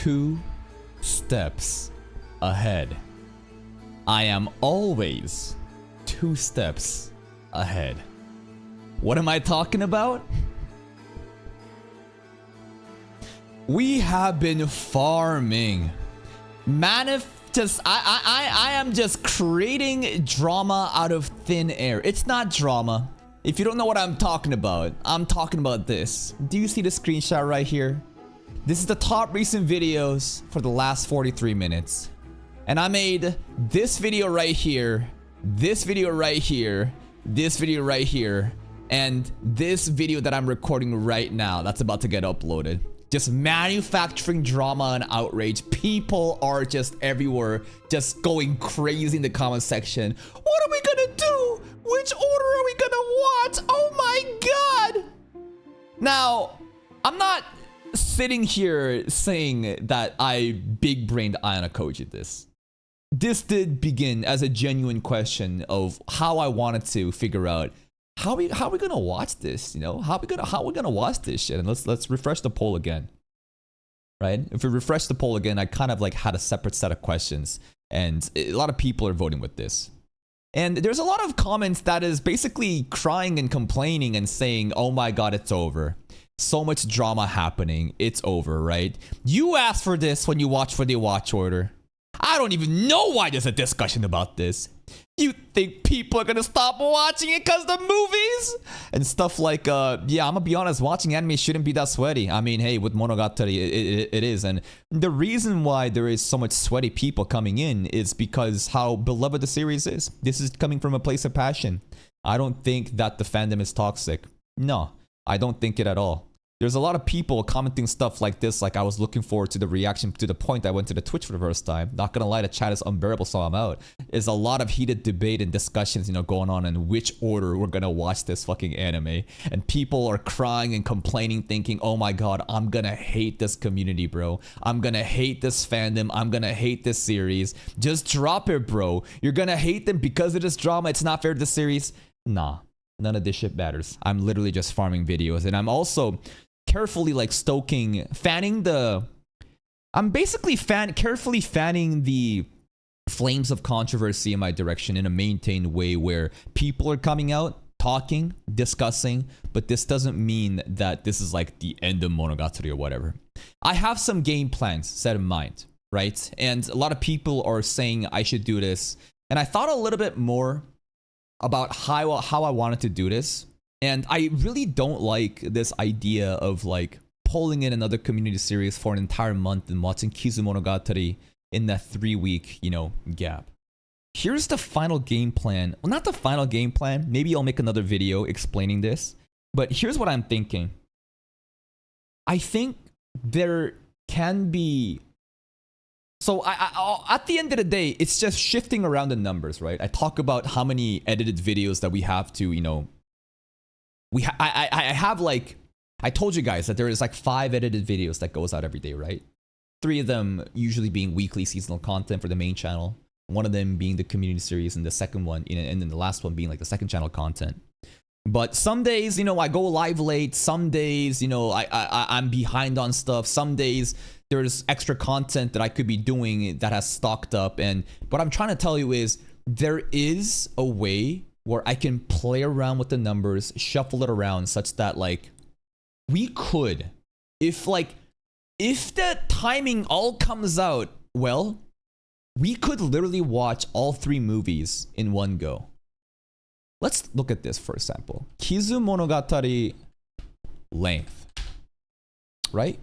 2 steps ahead. I am always 2 steps ahead. What am I talking about? We have been farming. I am just creating drama out of thin air. It's not drama. If you don't know what I'm talking about this. Do you see the screenshot right here? This is the top recent videos for the last 43 minutes. And I made this video right here, this video right here, this video right here, and this video that I'm recording right now that's about to get uploaded. Just manufacturing drama and outrage. People are just everywhere, just going crazy in the comment section. What are we gonna do? Which order are we gonna watch? Oh my god! Now, I'm not sitting here saying that I big-brained Ayano Koji this. This did begin as a genuine question of how I wanted to figure out how we gonna watch this, you know? How we gonna watch this shit? And let's refresh the poll again. Right? If we refresh the poll again, I kind of like had a separate set of questions, and a lot of people are voting with this. And there's a lot of comments that is basically crying and complaining and saying, "Oh my god, it's over. So much drama happening. It's over," right? You asked for this when you watch for the watch order. I don't even know why there's a discussion about this. You think people are gonna stop watching it because the movies? And stuff like, yeah, I'm gonna be honest, watching anime shouldn't be that sweaty. I mean, hey, with Monogatari, it is. And the reason why there is so much sweaty people coming in is because how beloved the series is. This is coming from a place of passion. I don't think that the fandom is toxic. No, I don't think it at all. There's a lot of people commenting stuff like this, like I was looking forward to the reaction to the point I went to the Twitch for the first time. Not gonna lie, the chat is unbearable, so I'm out. There's a lot of heated debate and discussions, you know, going on in which order we're gonna watch this fucking anime. And people are crying and complaining, thinking, oh my god, I'm gonna hate this community, bro. I'm gonna hate this fandom. I'm gonna hate this series. Just drop it, bro. You're gonna hate them because of this drama. It's not fair to the series. Nah, none of this shit matters. I'm literally just farming videos. And I'm also carefully like I'm basically carefully fanning the flames of controversy in my direction in a maintained way where people are coming out, talking, discussing, but this doesn't mean that this is like the end of Monogatari or whatever. I have some game plans set in mind, right? And a lot of people are saying I should do this. And I thought a little bit more about how I wanted to do this. And I really don't like this idea of like pulling in another community series for an entire month and watching Kizumonogatari in that 3-week, you know, gap. Here's the final game plan. Well, not the final game plan. Maybe I'll make another video explaining this. But here's what I'm thinking. I think there can be... So at the end of the day, it's just shifting around the numbers, right? I talk about how many edited videos that we have to, you know... I have like, I told you guys that there is like 5 edited videos that goes out every day, right? 3 of them usually being weekly seasonal content for the main channel. One of them being the community series, and the second one, and then the last one being like the second channel content. But some days, you know, I go live late. Some days, you know, I'm behind on stuff. Some days there's extra content that I could be doing that has stocked up. And what I'm trying to tell you is there is a way where I can play around with the numbers, shuffle it around such that like we could, if the timing all comes out well, we could literally watch all 3 movies in one go. Let's look at this for example. Kizumonogatari length, right?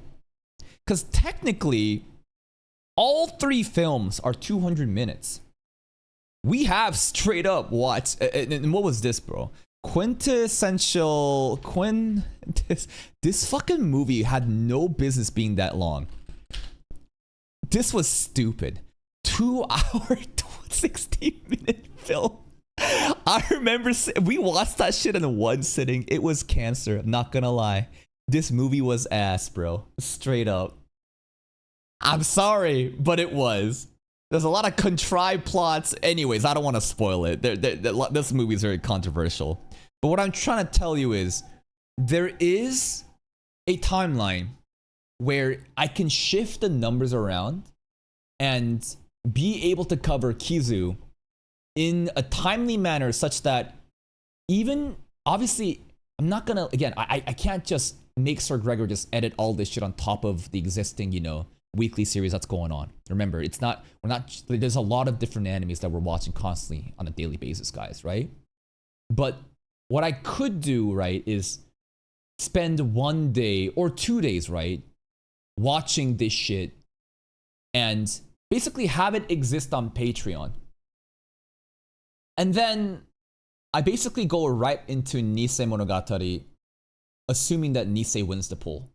Because technically, all 3 films are 200 minutes. We have straight up watched, and what was this, bro? Quintessential, this fucking movie had no business being that long. This was stupid. 2 hour, 60-minute film. I remember we watched that shit in one sitting. It was cancer, I'm not gonna lie. This movie was ass, bro. Straight up. I'm sorry, but it was. There's a lot of contrived plots. Anyways, I don't want to spoil it. This movie is very controversial. But what I'm trying to tell you is, there is a timeline where I can shift the numbers around and be able to cover Kizu in a timely manner such that even, obviously, I'm not gonna, again, I can't just make Sir Gregor just edit all this shit on top of the existing, you know, weekly series that's going on. Remember, it's not, there's a lot of different animes that we're watching constantly on a daily basis, guys, right? But what I could do, right, is spend 1 day or 2 days, right, watching this shit and basically have it exist on Patreon. And then I basically go right into Nisei Monogatari, assuming that Nisei wins the poll.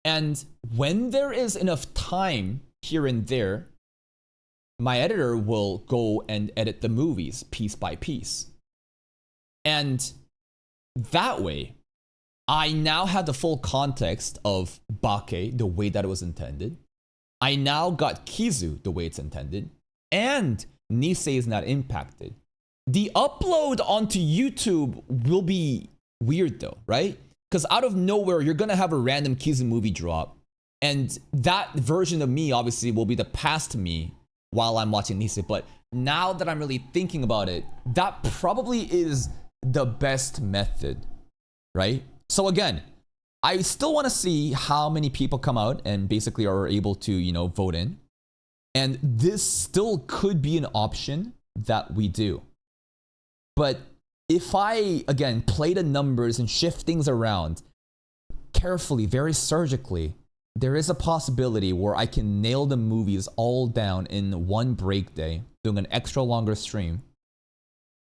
And when there is enough time here and there, my editor will go and edit the movies piece by piece. And that way, I now have the full context of Bake the way that it was intended. I now got Kizu the way it's intended. And Nisei is not impacted. The upload onto YouTube will be weird though, right? Because out of nowhere, you're gonna have a random Kizu movie drop. And that version of me, obviously, will be the past me while I'm watching Nisei. But now that I'm really thinking about it, that probably is the best method, right? So again, I still want to see how many people come out and basically are able to, you know, vote in. And this still could be an option that we do. But if I, again, play the numbers and shift things around carefully, very surgically, there is a possibility where I can nail the movies all down in one break day, doing an extra longer stream.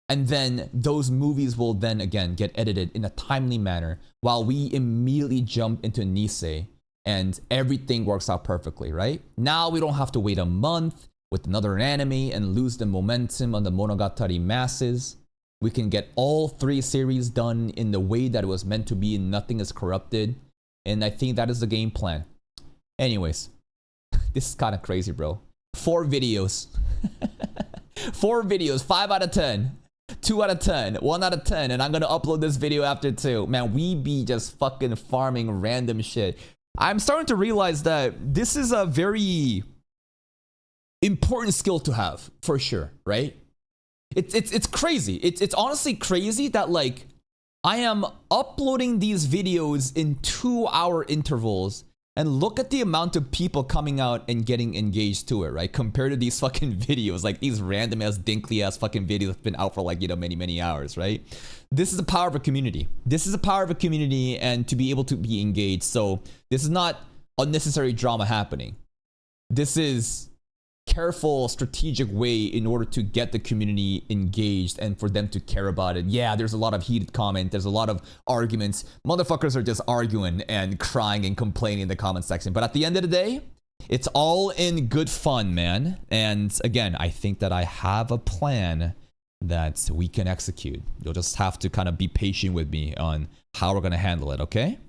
And then those movies will then, again, get edited in a timely manner while we immediately jump into Nisei and everything works out perfectly, right? Now we don't have to wait a month with another anime and lose the momentum on the Monogatari masses. We can get all 3 series done in the way that it was meant to be and nothing is corrupted. And I think that is the game plan. Anyways, this is kind of crazy, bro. 4 videos. 4 videos, 5 out of 10. 2 out of 10, 1 out of 10, and I'm gonna upload this video after 2. Man, we be just fucking farming random shit. I'm starting to realize that this is a very important skill to have, for sure, right? It's crazy. It's honestly crazy that, like, I am uploading these videos in 2-hour intervals, and look at the amount of people coming out and getting engaged to it, right? Compared to these fucking videos, like these random ass dinkly ass fucking videos have been out for, like, you know, many hours, right? This is the power of a community. This is the power of a community, and to be able to be engaged. So this is not unnecessary drama happening. This is careful, strategic way in order to get the community engaged and for them to care about it. Yeah, there's a lot of heated comment. There's a lot of arguments. Motherfuckers are just arguing and crying and complaining in the comment section. But at the end of the day, it's all in good fun, man. And again, I think that I have a plan that we can execute. You'll just have to kind of be patient with me on how we're going to handle it, okay?